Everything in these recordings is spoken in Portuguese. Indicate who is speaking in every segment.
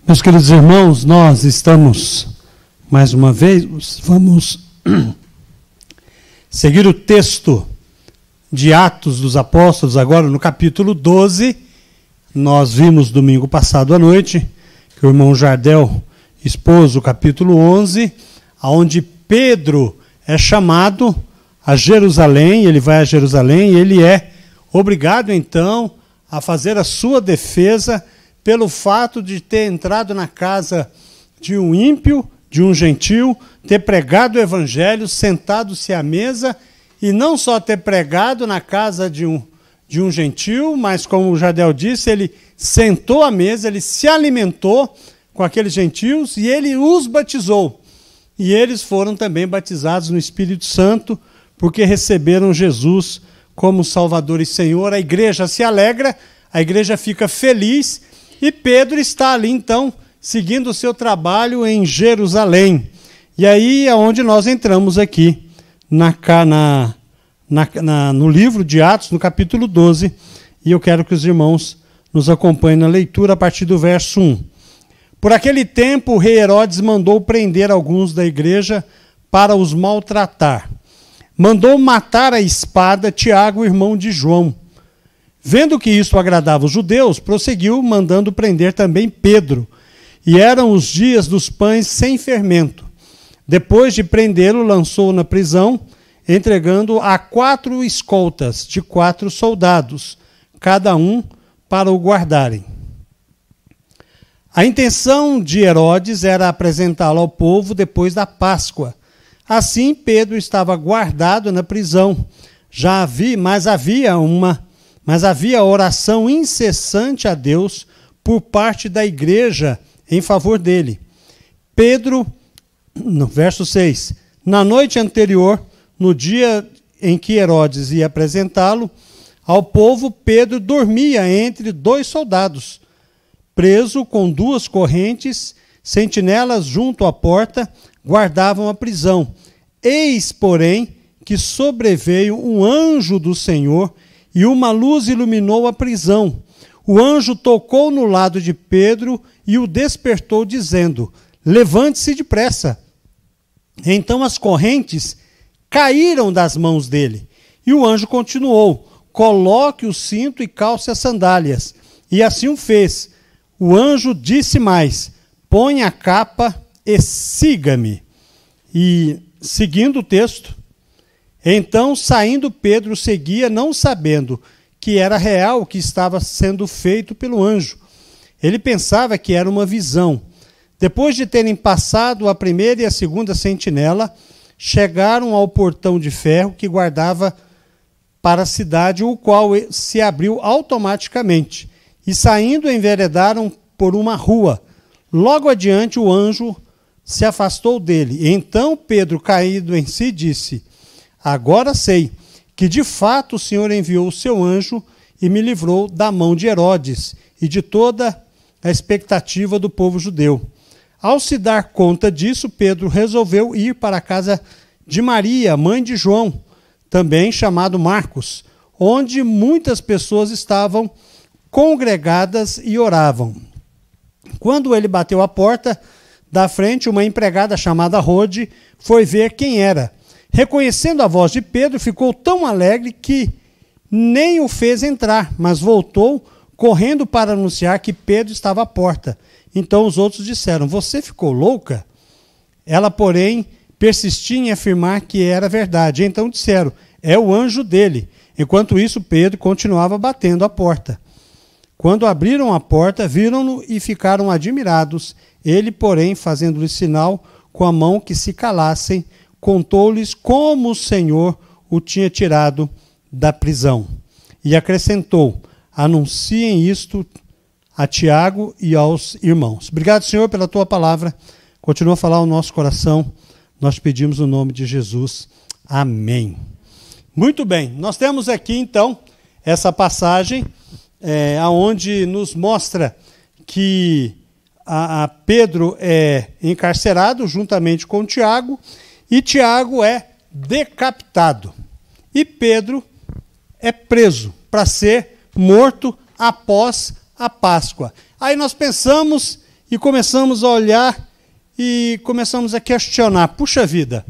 Speaker 1: Meus queridos irmãos, nós estamos, mais uma vez, vamos seguir o texto de Atos dos Apóstolos, agora no capítulo 12. Nós vimos domingo passado à noite, que o irmão Jardel expôs o capítulo 11, onde Pedro é chamado a Jerusalém, ele vai a Jerusalém e ele é obrigado então a fazer a sua defesa pelo fato de ter entrado na casa de um ímpio, de um gentil, ter pregado o evangelho, sentado-se à mesa, e não só ter pregado na casa de um gentil, mas como o Jardel disse, ele sentou à mesa, ele se alimentou com aqueles gentios e ele os batizou. E eles foram também batizados no Espírito Santo, porque receberam Jesus como Salvador e Senhor. A igreja se alegra, a igreja fica feliz, e Pedro está ali, então, seguindo o seu trabalho em Jerusalém. E aí é onde nós entramos aqui, no livro de Atos, no capítulo 12, e eu quero que os irmãos nos acompanhem na leitura a partir do verso 1. Por aquele tempo, o rei Herodes mandou prender alguns da igreja para os maltratar. Mandou matar à espada Tiago, irmão de João. Vendo que isso agradava os judeus, prosseguiu, mandando prender também Pedro. E eram os dias dos pães sem fermento. Depois de prendê-lo, lançou-o na prisão, entregando a 4 escoltas de 4 soldados, cada um para o guardarem. A intenção de Herodes era apresentá-lo ao povo depois da Páscoa. Assim, Pedro estava guardado na prisão. Mas havia oração incessante a Deus por parte da igreja em favor dele. Pedro, no verso 6, na noite anterior, no dia em que Herodes ia apresentá-lo ao povo, Pedro dormia entre 2 soldados, preso com 2 correntes, sentinelas junto à porta guardavam a prisão. Eis, porém, que sobreveio um anjo do Senhor e uma luz iluminou a prisão. O anjo tocou no lado de Pedro e o despertou, dizendo: levante-se depressa. Então as correntes caíram das mãos dele. E o anjo continuou: coloque o cinto e calce as sandálias. E assim o fez. O anjo disse mais: põe a capa e siga-me. E, seguindo o texto, então, saindo, Pedro seguia, não sabendo que era real o que estava sendo feito pelo anjo. Ele pensava que era uma visão. Depois de terem passado a primeira e a segunda sentinela, chegaram ao portão de ferro que guardava para a cidade, o qual se abriu automaticamente. E saindo, enveredaram por uma rua. Logo adiante, o anjo se afastou dele. Então Pedro, caído em si, disse: agora sei que de fato o Senhor enviou o seu anjo e me livrou da mão de Herodes e de toda a expectativa do povo judeu. Ao se dar conta disso, Pedro resolveu ir para a casa de Maria, mãe de João, também chamado Marcos, onde muitas pessoas estavam congregadas e oravam. Quando ele bateu à porta da frente, uma empregada chamada Rode foi ver quem era. Reconhecendo a voz de Pedro, ficou tão alegre que nem o fez entrar, mas voltou correndo para anunciar que Pedro estava à porta. Então os outros disseram: você ficou louca? Ela, porém, persistia em afirmar que era verdade. Então disseram: é o anjo dele. Enquanto isso, Pedro continuava batendo à porta. Quando abriram a porta, viram-no e ficaram admirados. Ele, porém, fazendo-lhes sinal com a mão que se calassem, contou-lhes como o Senhor o tinha tirado da prisão. E acrescentou: anunciem isto a Tiago e aos irmãos. Obrigado, Senhor, pela tua palavra. Continua a falar o nosso coração. Nós pedimos no nome de Jesus. Amém. Muito bem. Nós temos aqui, então, essa passagem onde nos mostra que Pedro é encarcerado juntamente com Tiago, e Tiago é decapitado. E Pedro é preso para ser morto após a Páscoa. Aí nós pensamos e começamos a olhar e começamos a questionar, puxa vida,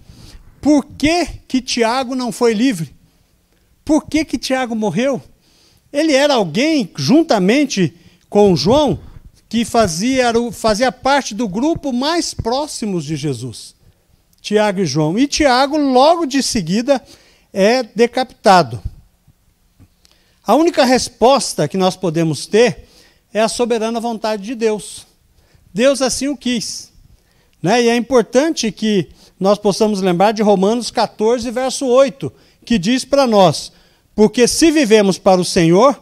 Speaker 1: por que Tiago não foi livre? Por que Tiago morreu? Ele era alguém, juntamente com João, que fazia parte do grupo mais próximos de Jesus. Tiago e João. E Tiago, logo de seguida, é decapitado. A única resposta que nós podemos ter é a soberana vontade de Deus. Deus assim o quis. Né? E é importante que nós possamos lembrar de Romanos 14, verso 8, que diz para nós, porque se vivemos para o Senhor,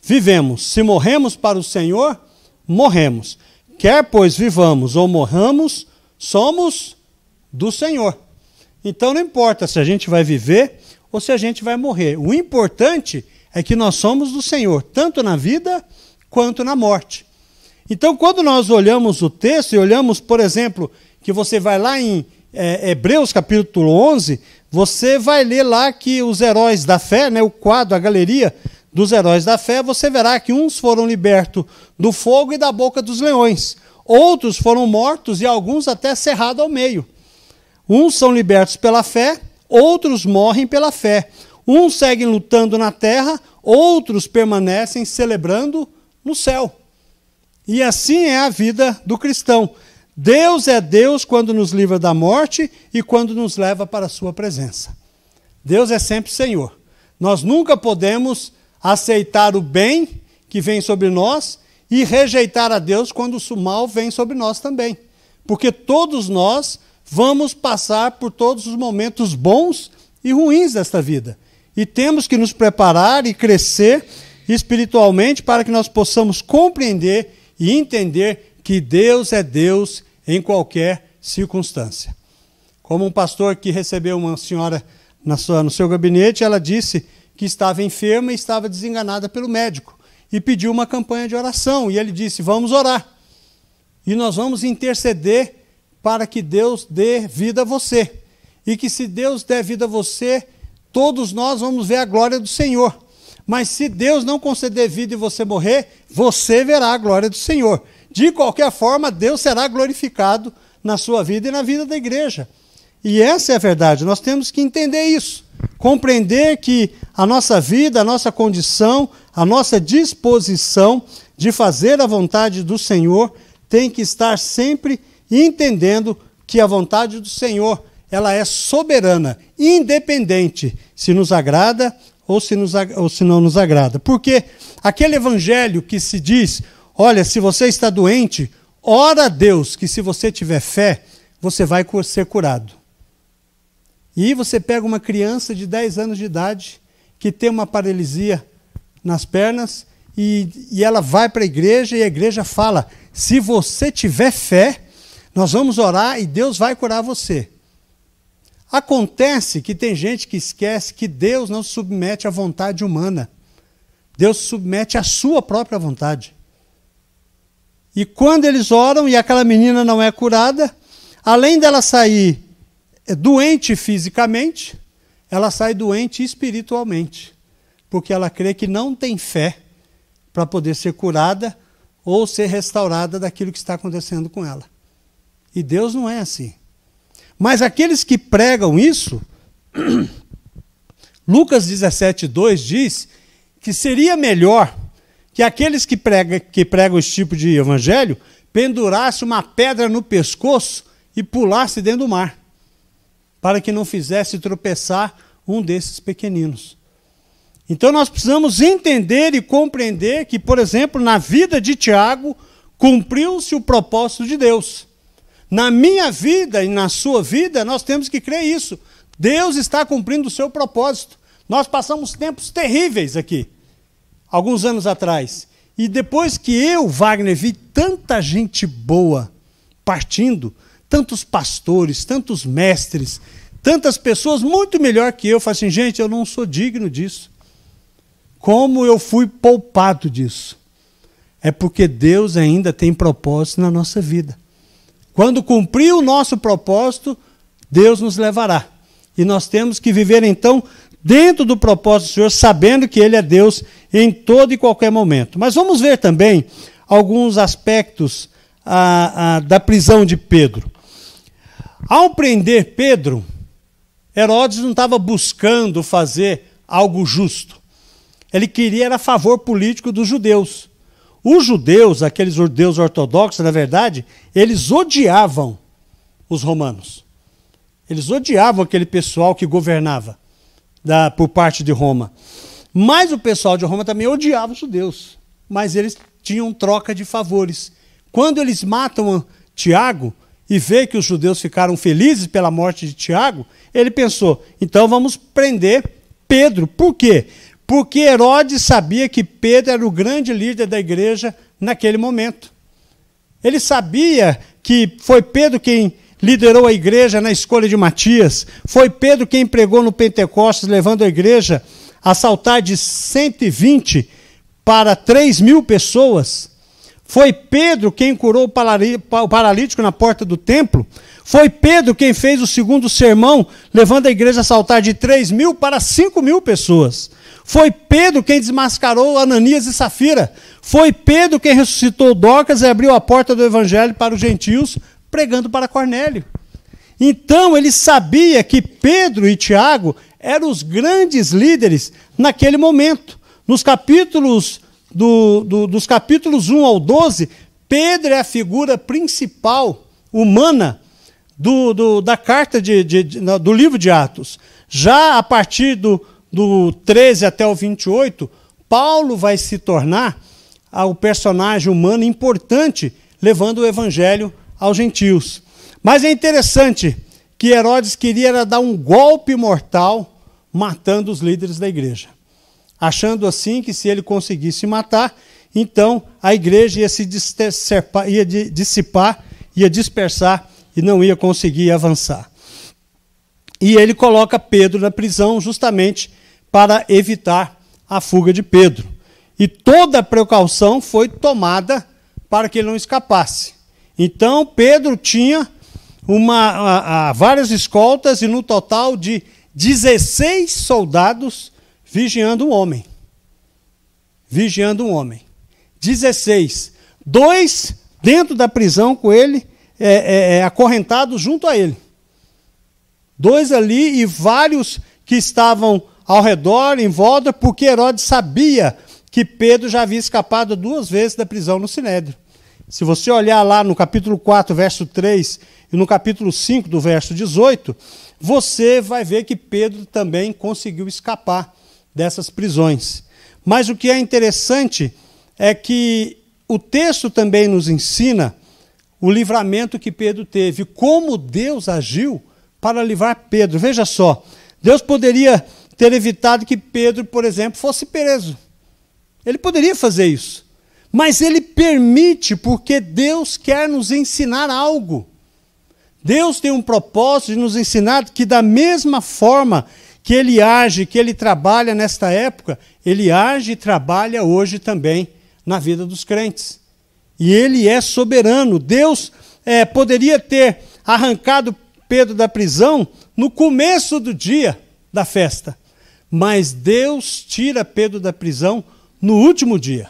Speaker 1: vivemos. Se morremos para o Senhor, morremos. Quer, pois, vivamos ou morramos, somos do Senhor. Então não importa se a gente vai viver ou se a gente vai morrer. O importante é que nós somos do Senhor, tanto na vida quanto na morte. Então, quando nós olhamos o texto e olhamos, por exemplo, que você vai lá em Hebreus capítulo 11, você vai ler lá que os heróis da fé, né, o quadro, a galeria dos heróis da fé, você verá que uns foram libertos do fogo e da boca dos leões, outros foram mortos e alguns até cerrados ao meio. Uns são libertos pela fé, outros morrem pela fé. Uns seguem lutando na terra, outros permanecem celebrando no céu. E assim é a vida do cristão. Deus é Deus quando nos livra da morte e quando nos leva para a sua presença. Deus é sempre Senhor. Nós nunca podemos aceitar o bem que vem sobre nós e rejeitar a Deus quando o mal vem sobre nós também. Porque todos nós vamos passar por todos os momentos bons e ruins desta vida. E temos que nos preparar e crescer espiritualmente para que nós possamos compreender e entender que Deus é Deus em qualquer circunstância. Como um pastor que recebeu uma senhora no seu gabinete, ela disse que estava enferma e estava desenganada pelo médico e pediu uma campanha de oração. E ele disse, vamos orar. E nós vamos interceder para que Deus dê vida a você. E que se Deus der vida a você, todos nós vamos ver a glória do Senhor. Mas se Deus não conceder vida e você morrer, você verá a glória do Senhor. De qualquer forma, Deus será glorificado na sua vida e na vida da igreja. E essa é a verdade, nós temos que entender isso. Compreender que a nossa vida, a nossa condição, a nossa disposição de fazer a vontade do Senhor tem que estar sempre entendendo que a vontade do Senhor, ela é soberana, independente se nos agrada ou se não nos agrada. Porque aquele evangelho que se diz, olha, se você está doente, ora a Deus que se você tiver fé, você vai ser curado. E você pega uma criança de 10 anos de idade que tem uma paralisia nas pernas e ela vai para a igreja e a igreja fala, se você tiver fé, nós vamos orar e Deus vai curar você. Acontece que tem gente que esquece que Deus não se submete à vontade humana. Deus se submete à sua própria vontade. E quando eles oram e aquela menina não é curada, além dela sair doente fisicamente, ela sai doente espiritualmente. Porque ela crê que não tem fé para poder ser curada ou ser restaurada daquilo que está acontecendo com ela. E Deus não é assim. Mas aqueles que pregam isso, Lucas 17:2 diz que seria melhor que aqueles que pregam esse tipo de evangelho pendurassem uma pedra no pescoço e pulassem dentro do mar, para que não fizesse tropeçar um desses pequeninos. Então nós precisamos entender e compreender que, por exemplo, na vida de Tiago, cumpriu-se o propósito de Deus. Na minha vida e na sua vida, nós temos que crer isso. Deus está cumprindo o seu propósito. Nós passamos tempos terríveis aqui, alguns anos atrás. E depois que eu, Wagner, vi tanta gente boa partindo, tantos pastores, tantos mestres, tantas pessoas muito melhor que eu falei assim, gente, eu não sou digno disso. Como eu fui poupado disso? É porque Deus ainda tem propósito na nossa vida. Quando cumprir o nosso propósito, Deus nos levará. E nós temos que viver, então, dentro do propósito do Senhor, sabendo que Ele é Deus em todo e qualquer momento. Mas vamos ver também alguns aspectos da prisão de Pedro. Ao prender Pedro, Herodes não estava buscando fazer algo justo. Ele queria era favor político dos judeus. Os judeus, aqueles judeus ortodoxos, na verdade, eles odiavam os romanos. Eles odiavam aquele pessoal que governava por parte de Roma. Mas o pessoal de Roma também odiava os judeus. Mas eles tinham troca de favores. Quando eles matam Tiago e vê que os judeus ficaram felizes pela morte de Tiago, ele pensou, então vamos prender Pedro. Por quê? Porque Herodes sabia que Pedro era o grande líder da igreja naquele momento. Ele sabia que foi Pedro quem liderou a igreja na escolha de Matias, foi Pedro quem pregou no Pentecostes, levando a igreja a saltar de 120 para 3.000 pessoas. Foi Pedro quem curou o paralítico na porta do templo. Foi Pedro quem fez o segundo sermão, levando a igreja a saltar de 3.000 para 5.000 pessoas. Foi Pedro quem desmascarou Ananias e Safira. Foi Pedro quem ressuscitou Dorcas e abriu a porta do evangelho para os gentios, pregando para Cornélio. Então ele sabia que Pedro e Tiago eram os grandes líderes naquele momento. Nos capítulos dos capítulos 1 ao 12, Pedro é a figura principal humana da carta do livro de Atos. Já a partir do 13 até o 28, Paulo vai se tornar o personagem humano importante, levando o evangelho aos gentios. Mas é interessante que Herodes queria dar um golpe mortal, matando os líderes da igreja. Achando assim que se ele conseguisse matar, então a igreja ia se dissipar, ia dispersar e não ia conseguir avançar. E ele coloca Pedro na prisão justamente para evitar a fuga de Pedro. E toda a precaução foi tomada para que ele não escapasse. Então Pedro tinha várias escoltas e no total de 16 soldados vigiando um homem. Vigiando um homem. 16. 2 dentro da prisão com ele, acorrentados junto a ele. 2 ali e vários que estavam ao redor, em volta, porque Herodes sabia que Pedro já havia escapado 2 vezes da prisão no Sinédrio. Se você olhar lá no capítulo 4, verso 3, e no capítulo 5, do verso 18, você vai ver que Pedro também conseguiu escapar dessas prisões. Mas o que é interessante é que o texto também nos ensina o livramento que Pedro teve, como Deus agiu para livrar Pedro. Veja só, Deus poderia ter evitado que Pedro, por exemplo, fosse preso. Ele poderia fazer isso. Mas ele permite porque Deus quer nos ensinar algo. Deus tem um propósito de nos ensinar que da mesma forma que ele age, que ele trabalha nesta época, ele age e trabalha hoje também na vida dos crentes. E ele é soberano. Deus poderia ter arrancado Pedro da prisão no começo do dia da festa. Mas Deus tira Pedro da prisão no último dia.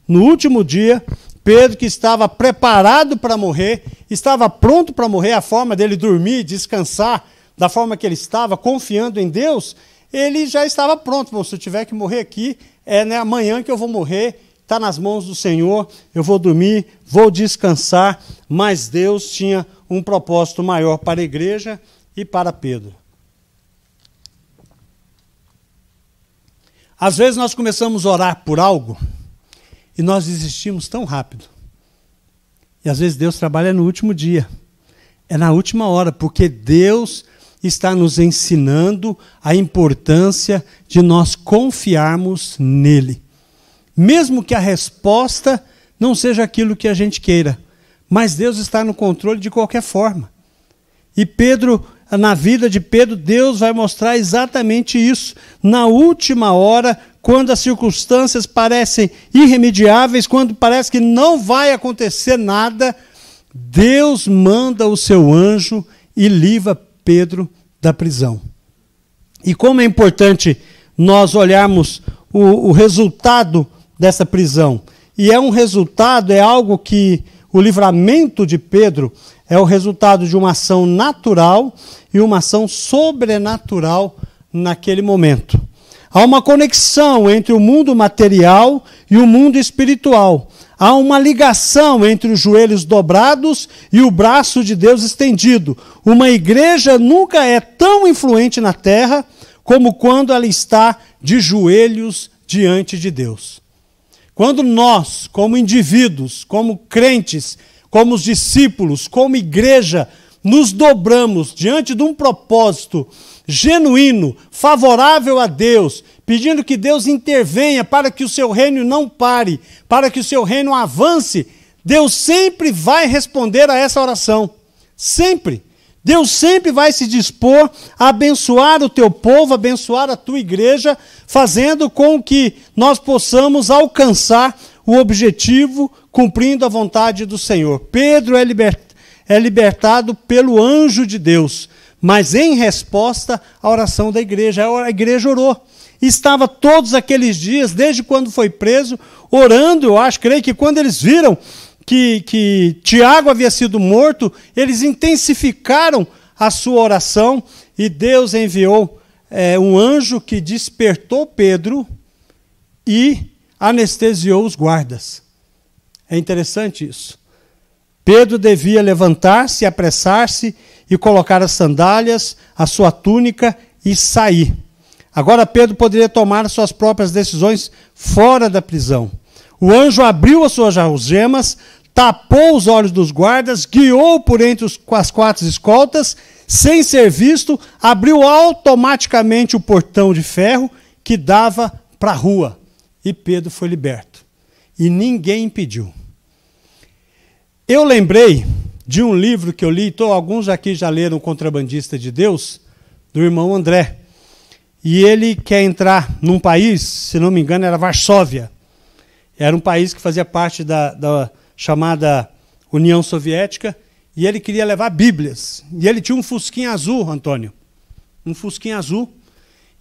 Speaker 1: No último dia, Pedro, que estava preparado para morrer, estava pronto para morrer, a forma dele dormir, descansar, da forma que ele estava, confiando em Deus, ele já estava pronto. Bom, se eu tiver que morrer aqui, amanhã que eu vou morrer, está nas mãos do Senhor, eu vou dormir, vou descansar, mas Deus tinha um propósito maior para a igreja e para Pedro. Às vezes nós começamos a orar por algo e nós desistimos tão rápido. E às vezes Deus trabalha no último dia. É na última hora, porque Deus está nos ensinando a importância de nós confiarmos nele. Mesmo que a resposta não seja aquilo que a gente queira. Mas Deus está no controle de qualquer forma. E Pedro, na vida de Pedro, Deus vai mostrar exatamente isso. Na última hora, quando as circunstâncias parecem irremediáveis, quando parece que não vai acontecer nada, Deus manda o seu anjo e livra Pedro da prisão. E como é importante nós olharmos o resultado dessa prisão. E é um resultado, é algo que o livramento de Pedro é o resultado de uma ação natural e uma ação sobrenatural naquele momento. Há uma conexão entre o mundo material e o mundo espiritual. Há uma ligação entre os joelhos dobrados e o braço de Deus estendido. Uma igreja nunca é tão influente na terra como quando ela está de joelhos diante de Deus. Quando nós, como indivíduos, como crentes, como os discípulos, como igreja, nos dobramos diante de um propósito genuíno, favorável a Deus, pedindo que Deus intervenha para que o seu reino não pare, para que o seu reino avance, Deus sempre vai responder a essa oração. Sempre. Deus sempre vai se dispor a abençoar o teu povo, abençoar a tua igreja, fazendo com que nós possamos alcançar o objetivo, cumprindo a vontade do Senhor. Pedro é libertado pelo anjo de Deus, mas em resposta à oração da igreja. A igreja orou. Estava todos aqueles dias, desde quando foi preso, orando, creio que quando eles viram que Tiago havia sido morto, eles intensificaram a sua oração e Deus enviou um anjo que despertou Pedro e anestesiou os guardas. É interessante isso. Pedro devia levantar-se, apressar-se e colocar as sandálias, a sua túnica e sair. Agora Pedro poderia tomar suas próprias decisões fora da prisão. O anjo abriu as suas algemas, tapou os olhos dos guardas, guiou por entre as quatro escoltas, sem ser visto, abriu automaticamente o portão de ferro que dava para a rua. E Pedro foi liberto. E ninguém impediu. Eu lembrei de um livro que eu li, alguns aqui já leram O Contrabandista de Deus, do irmão André. E ele quer entrar num país, se não me engano, era Varsóvia. Era um país que fazia parte da chamada União Soviética, e ele queria levar Bíblias. E ele tinha um fusquinha azul, Antônio. Um fusquinha azul.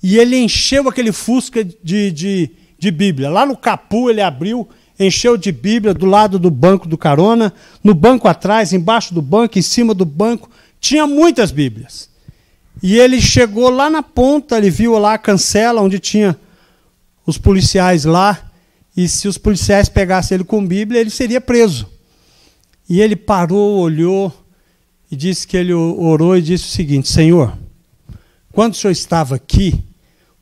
Speaker 1: E ele encheu aquele fusca de Bíblia. Lá no capô ele abriu, encheu de Bíblia do lado do banco do carona, no banco atrás, embaixo do banco, em cima do banco. Tinha muitas Bíblias. E ele chegou lá na ponta, ele viu lá a cancela, onde tinha os policiais lá, e se os policiais pegassem ele com Bíblia, ele seria preso. E ele parou, olhou, e disse que ele orou e disse o seguinte: Senhor, quando o Senhor estava aqui,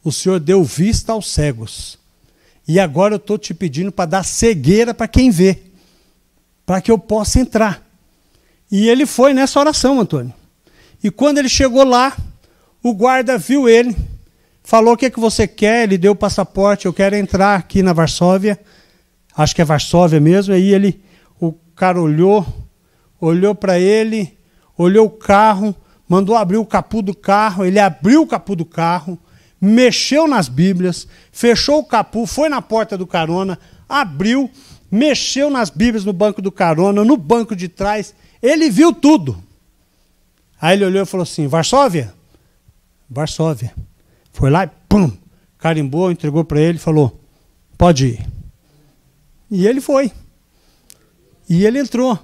Speaker 1: o Senhor deu vista aos cegos. E agora eu estou te pedindo para dar cegueira para quem vê, para que eu possa entrar. E ele foi nessa oração, Antônio. E quando ele chegou lá, o guarda viu ele, falou: o que você quer? Ele deu o passaporte: eu quero entrar aqui na Varsóvia. Acho que é Varsóvia mesmo. Aí o cara olhou para ele, olhou o carro, mandou abrir o capô do carro. Ele abriu o capô do carro, mexeu nas Bíblias, fechou o capô, foi na porta do carona, abriu, mexeu nas Bíblias no banco do carona, no banco de trás. Ele viu tudo. Aí ele olhou e falou assim: Varsóvia? Varsóvia. Foi lá e pum, carimbou, entregou para ele e falou: pode ir. E ele foi. E ele entrou.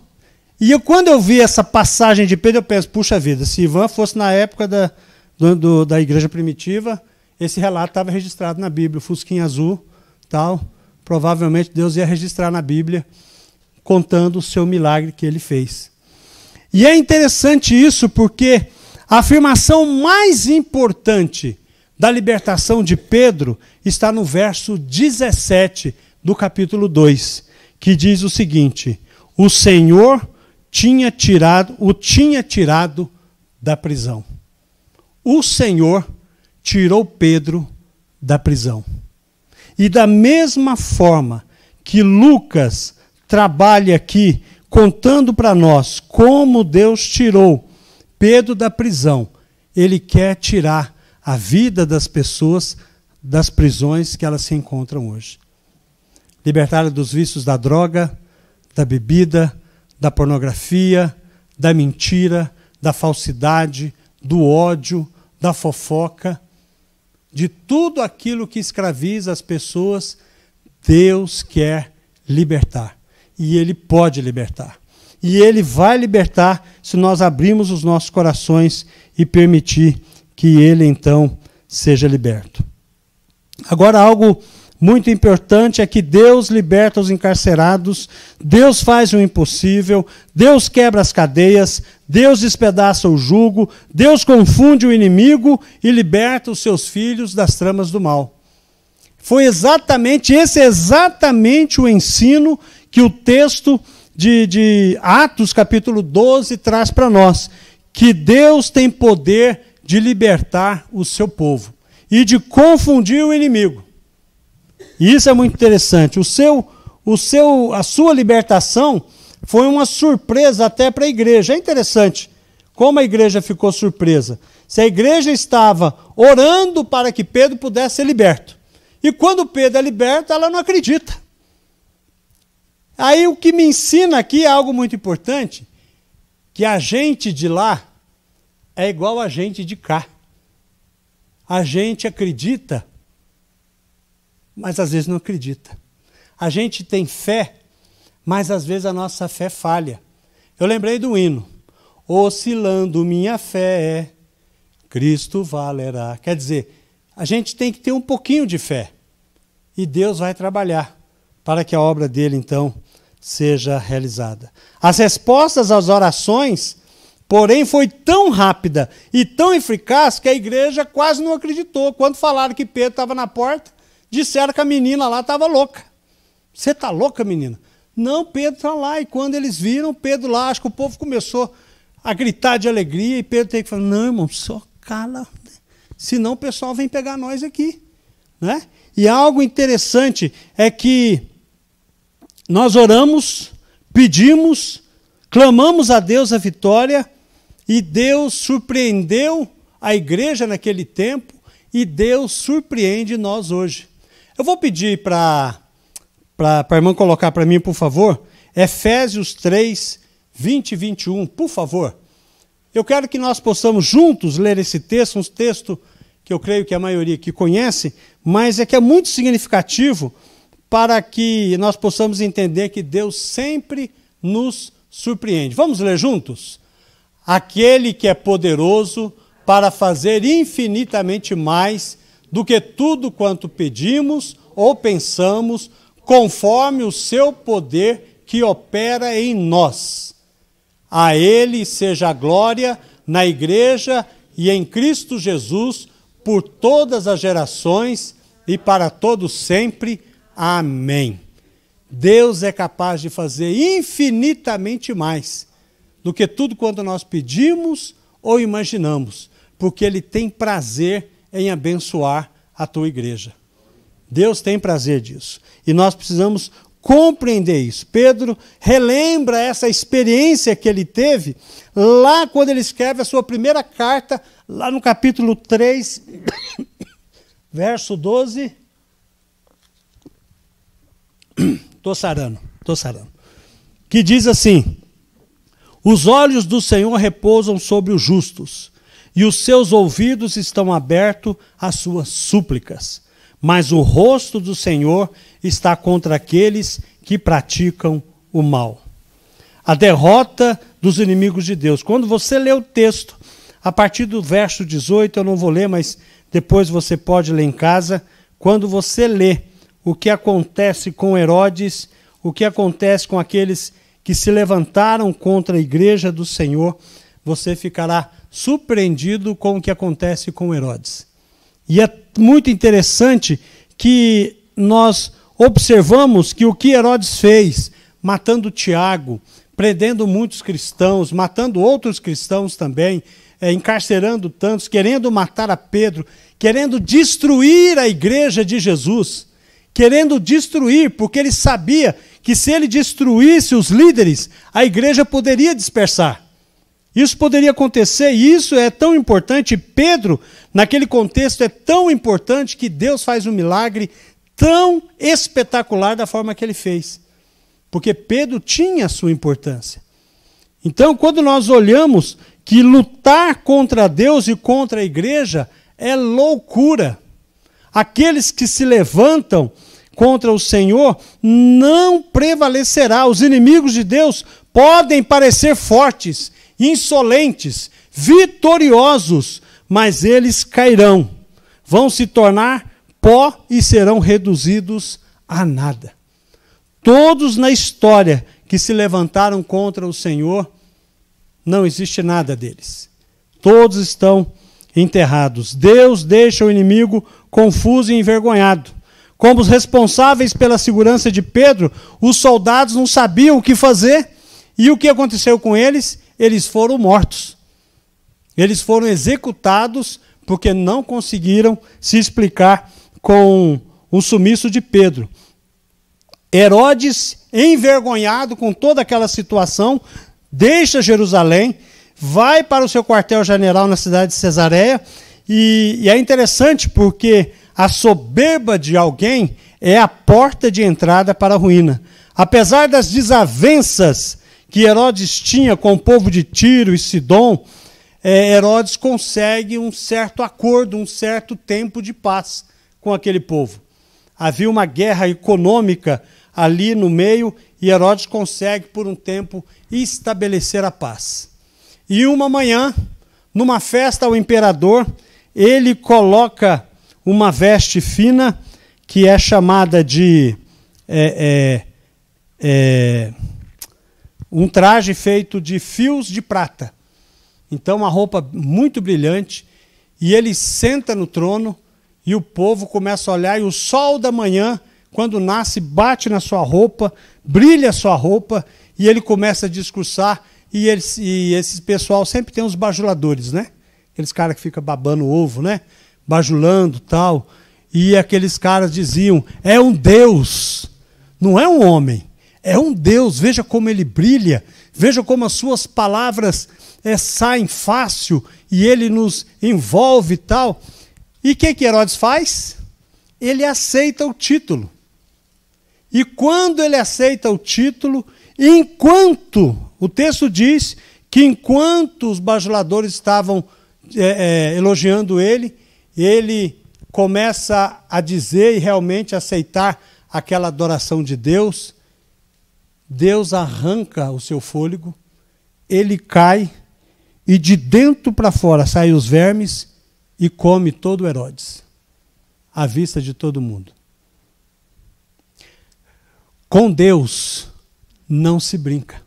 Speaker 1: E quando eu vi essa passagem de Pedro, eu penso: puxa vida, se Ivan fosse na época da igreja primitiva, esse relato estava registrado na Bíblia, o fusquinha azul, tal. Provavelmente Deus ia registrar na Bíblia, contando o seu milagre que ele fez. E é interessante isso porque a afirmação mais importante da libertação de Pedro está no verso 17 do capítulo 2, que diz o seguinte: o Senhor o tinha tirado da prisão. O Senhor tirou Pedro da prisão. E da mesma forma que Lucas trabalha aqui, contando para nós como Deus tirou Pedro da prisão, ele quer tirar a vida das pessoas das prisões que elas se encontram hoje. Libertar dos vícios da droga, da bebida, da pornografia, da mentira, da falsidade, do ódio, da fofoca, de tudo aquilo que escraviza as pessoas. Deus quer libertar. E Ele pode libertar. e Ele vai libertar se nós abrirmos os nossos corações e permitir que Ele, então, seja liberto. Agora, algo muito importante é que Deus liberta os encarcerados, Deus faz o impossível, Deus quebra as cadeias, Deus despedaça o jugo, Deus confunde o inimigo e liberta os seus filhos das tramas do mal. Esse é exatamente o ensino que o texto de Atos, capítulo 12, traz para nós, que Deus tem poder de libertar o seu povo e de confundir o inimigo. E isso é muito interessante. A sua libertação foi uma surpresa até para a igreja. É interessante como a igreja ficou surpresa. Se a igreja estava orando para que Pedro pudesse ser liberto. E quando Pedro é liberto, ela não acredita. Aí o que me ensina aqui é algo muito importante, que a gente de lá é igual a gente de cá. A gente acredita, mas às vezes não acredita. A gente tem fé, mas às vezes a nossa fé falha. Eu lembrei do hino. Oscilando minha fé, Cristo valerá. Quer dizer, a gente tem que ter um pouquinho de fé. E Deus vai trabalhar para que a obra dele, então, seja realizada. As respostas às orações, porém, foi tão rápida e tão eficaz que a igreja quase não acreditou. Quando falaram que Pedro estava na porta, disseram que a menina lá estava louca. Você está louca, menina? Não, Pedro está lá. E quando eles viram Pedro lá, acho que o povo começou a gritar de alegria e Pedro teve que falar, não, irmão, só cala, senão o pessoal vem pegar nós aqui. Né? E algo interessante é que nós oramos, pedimos, clamamos a Deus a vitória e Deus surpreendeu a igreja naquele tempo e Deus surpreende nós hoje. Eu vou pedir para a irmã colocar para mim, por favor, Efésios 3, 20 e 21, por favor. Eu quero que nós possamos juntos ler esse texto, um texto que eu creio que a maioria aqui conhece, mas é que é muito significativo para que nós possamos entender que Deus sempre nos surpreende. Vamos ler juntos? Aquele que é poderoso para fazer infinitamente mais do que tudo quanto pedimos ou pensamos, conforme o seu poder que opera em nós. A Ele seja a glória na Igreja e em Cristo Jesus, por todas as gerações e para todos sempre. Amém. Deus é capaz de fazer infinitamente mais do que tudo quanto nós pedimos ou imaginamos, porque Ele tem prazer em abençoar a tua igreja. Deus tem prazer disso. E nós precisamos compreender isso. Pedro relembra essa experiência que ele teve lá quando ele escreve a sua primeira carta, lá no capítulo 3, verso 12. Estou sarando. Que diz assim: os olhos do Senhor repousam sobre os justos, e os seus ouvidos estão abertos às suas súplicas. Mas o rosto do Senhor está contra aqueles que praticam o mal. A derrota dos inimigos de Deus. Quando você lê o texto, a partir do verso 18, eu não vou ler, mas depois você pode ler em casa. Quando você lê o que acontece com Herodes, o que acontece com aqueles que se levantaram contra a igreja do Senhor, você ficará surpreendido com o que acontece com Herodes. E é muito interessante que nós observamos que o que Herodes fez, matando Tiago, prendendo muitos cristãos, matando outros cristãos também, encarcerando tantos, querendo matar a Pedro, querendo destruir a igreja de Jesus, querendo destruir, porque ele sabia que se ele destruísse os líderes, a igreja poderia dispersar. Isso poderia acontecer, e isso é tão importante. Pedro, naquele contexto, é tão importante que Deus faz um milagre tão espetacular da forma que ele fez. Porque Pedro tinha a sua importância. Então, quando nós olhamos que lutar contra Deus e contra a igreja é loucura. Aqueles que se levantam contra o Senhor não prevalecerá. Os inimigos de Deus podem parecer fortes, insolentes, vitoriosos, mas eles cairão, vão se tornar pó e serão reduzidos a nada. Todos na história que se levantaram contra o Senhor, não existe nada deles. Todos estão enterrados. Deus deixa o inimigo confuso e envergonhado. Como os responsáveis pela segurança de Pedro, os soldados não sabiam o que fazer. E o que aconteceu com eles? Eles foram mortos. Eles foram executados porque não conseguiram se explicar com o sumiço de Pedro. Herodes, envergonhado com toda aquela situação, deixa Jerusalém, vai para o seu quartel-general na cidade de Cesareia, e é interessante porque a soberba de alguém é a porta de entrada para a ruína. Apesar das desavenças que Herodes tinha com o povo de Tiro e Sidom, Herodes consegue um certo acordo, um certo tempo de paz com aquele povo. Havia uma guerra econômica ali no meio, e Herodes consegue, por um tempo, estabelecer a paz. E uma manhã, numa festa ao imperador, ele coloca uma veste fina, que é chamada de um traje feito de fios de prata. Então, uma roupa muito brilhante, e ele senta no trono, e o povo começa a olhar, e o sol da manhã, quando nasce, bate na sua roupa, brilha a sua roupa, e ele começa a discursar, e esse pessoal sempre tem os bajuladores, né? Aqueles caras que ficam babando o ovo, né? Bajulando, tal. E aqueles caras diziam, é um Deus, não é um homem, é um Deus, veja como ele brilha, veja como as suas palavras saem fácil, e ele nos envolve e tal. E o que Herodes faz? Ele aceita o título. E quando ele aceita o título, o texto diz que enquanto os bajuladores estavam elogiando ele, ele começa a dizer e realmente aceitar aquela adoração de Deus. Deus arranca o seu fôlego, ele cai, e de dentro para fora saem os vermes e come todo Herodes, à vista de todo mundo. Com Deus não se brinca.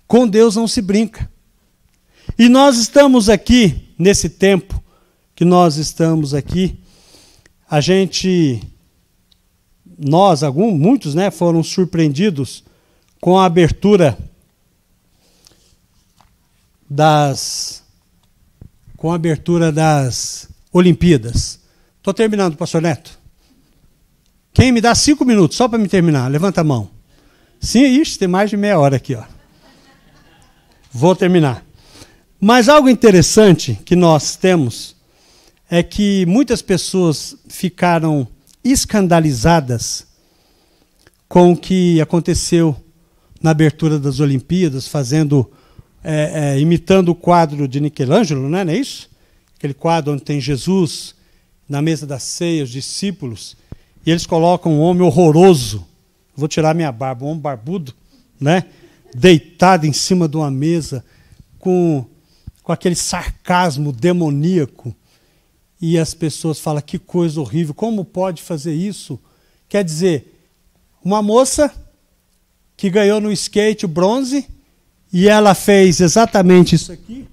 Speaker 1: Com Deus não se brinca. E nós estamos aqui, nesse tempo que nós estamos aqui, muitos, né, foram surpreendidos com a abertura das Olimpíadas. Estou terminando, pastor Neto. Quem me dá 5 minutos, só para me terminar? Levanta a mão. Sim, ixi, tem mais de meia hora aqui, ó. Vou terminar. Mas algo interessante que nós temos é que muitas pessoas ficaram escandalizadas com o que aconteceu na abertura das Olimpíadas, imitando o quadro de Michelangelo, não é isso? Aquele quadro onde tem Jesus na mesa da ceia, os discípulos, e eles colocam um homem horroroso, vou tirar minha barba, um homem barbudo, né? Deitado em cima de uma mesa, com aquele sarcasmo demoníaco, e as pessoas falam, que coisa horrível, como pode fazer isso? Quer dizer, uma moça que ganhou no skate o bronze, e ela fez exatamente isso aqui.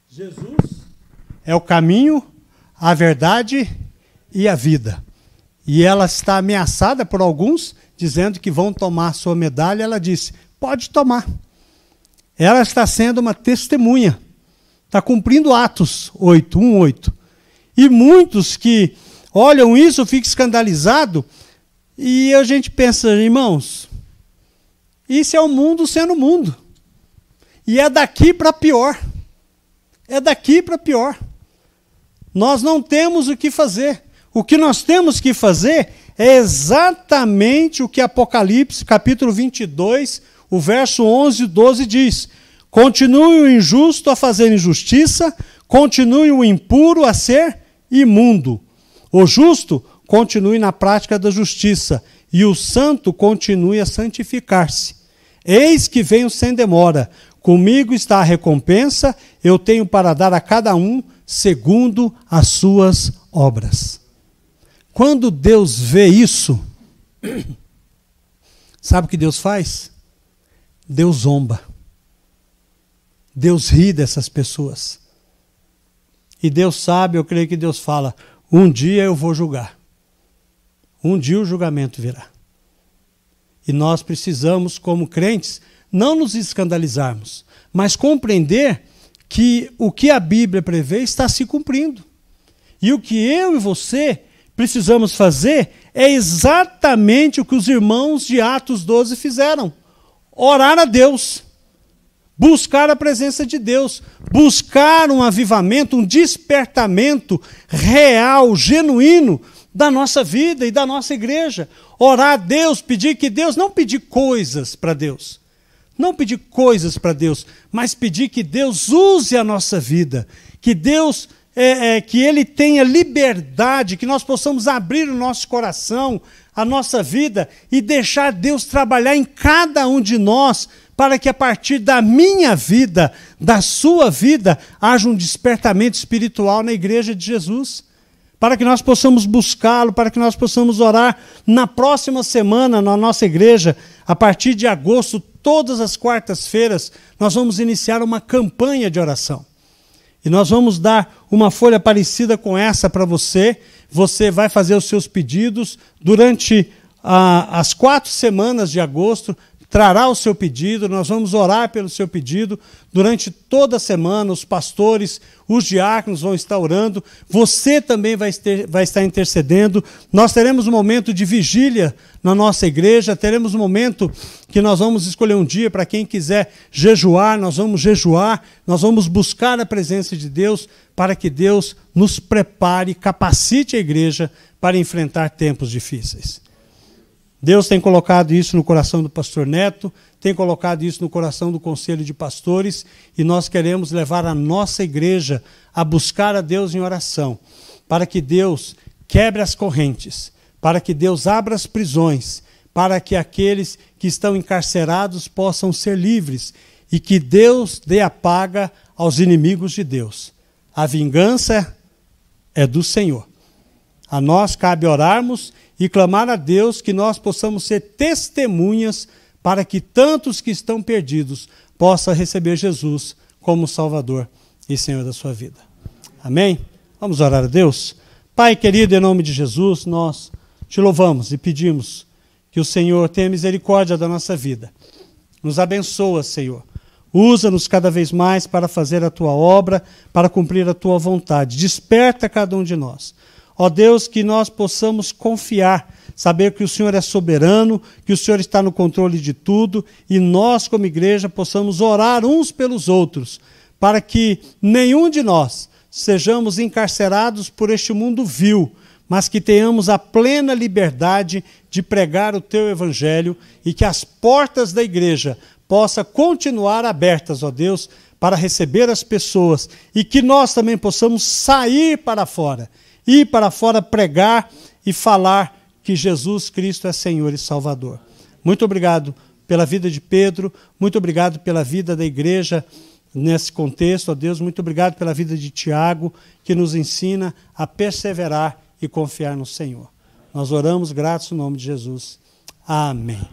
Speaker 1: Jesus é o caminho, a verdade e a vida. E ela está ameaçada por alguns, dizendo que vão tomar sua medalha. Ela disse, pode tomar. Ela está sendo uma testemunha. Está cumprindo Atos 8:1-8. E muitos que olham isso ficam escandalizados. E a gente pensa, irmãos, isso é o mundo sendo mundo. E é daqui para pior. É daqui para pior. Nós não temos o que fazer. O que nós temos que fazer é exatamente o que Apocalipse, capítulo 22, o verso 11 e 12 diz. Continue o injusto a fazer injustiça, continue o impuro a ser imundo. O justo continue na prática da justiça, e o santo continue a santificar-se. Eis que venho sem demora. Comigo está a recompensa, eu tenho para dar a cada um segundo as suas obras. Quando Deus vê isso, sabe o que Deus faz? Deus zomba. Deus ri dessas pessoas. E Deus sabe, eu creio que Deus fala, um dia eu vou julgar. Um dia o julgamento virá. E nós precisamos, como crentes, não nos escandalizarmos, mas compreender que o que a Bíblia prevê está se cumprindo. E o que eu e você precisamos fazer é exatamente o que os irmãos de Atos 12 fizeram. Orar a Deus. Buscar a presença de Deus. Buscar um avivamento, um despertamento real, genuíno da nossa vida e da nossa igreja. Orar a Deus, pedir que Deus, não pedir coisas para Deus. Não pedir coisas para Deus, mas pedir que Deus use a nossa vida. Que Deus, que Ele tenha liberdade, que nós possamos abrir o nosso coração, a nossa vida e deixar Deus trabalhar em cada um de nós, para que a partir da minha vida, da sua vida, haja um despertamento espiritual na igreja de Jesus. Para que nós possamos buscá-lo, para que nós possamos orar na próxima semana na nossa igreja, a partir de agosto, todas as quartas-feiras, nós vamos iniciar uma campanha de oração. E nós vamos dar uma folha parecida com essa para você. Você vai fazer os seus pedidos durante as 4 semanas de agosto, trará o seu pedido, nós vamos orar pelo seu pedido durante toda a semana, os pastores, os diáconos vão estar orando, você também vai estar intercedendo, nós teremos um momento de vigília na nossa igreja, teremos um momento que nós vamos escolher um dia para quem quiser jejuar, nós vamos buscar a presença de Deus para que Deus nos prepare, capacite a igreja para enfrentar tempos difíceis. Deus tem colocado isso no coração do pastor Neto, tem colocado isso no coração do conselho de pastores, e nós queremos levar a nossa igreja a buscar a Deus em oração, para que Deus quebre as correntes, para que Deus abra as prisões, para que aqueles que estão encarcerados possam ser livres, e que Deus dê a paga aos inimigos de Deus. A vingança é do Senhor. A nós cabe orarmos e clamar a Deus que nós possamos ser testemunhas para que tantos que estão perdidos possam receber Jesus como Salvador e Senhor da sua vida. Amém? Vamos orar a Deus? Pai querido, em nome de Jesus, nós te louvamos e pedimos que o Senhor tenha misericórdia da nossa vida. Nos abençoa, Senhor. Usa-nos cada vez mais para fazer a tua obra, para cumprir a tua vontade. Desperta cada um de nós. Ó Deus, que nós possamos confiar, saber que o Senhor é soberano, que o Senhor está no controle de tudo, e nós, como igreja, possamos orar uns pelos outros, para que nenhum de nós sejamos encarcerados por este mundo vil, mas que tenhamos a plena liberdade de pregar o teu evangelho e que as portas da igreja possam continuar abertas, ó Deus, para receber as pessoas, e que nós também possamos sair para fora, ir para fora pregar e falar que Jesus Cristo é Senhor e Salvador. Muito obrigado pela vida de Pedro, muito obrigado pela vida da igreja nesse contexto, ó Deus, muito obrigado pela vida de Tiago, que nos ensina a perseverar e confiar no Senhor. Nós oramos gratos no nome de Jesus. Amém.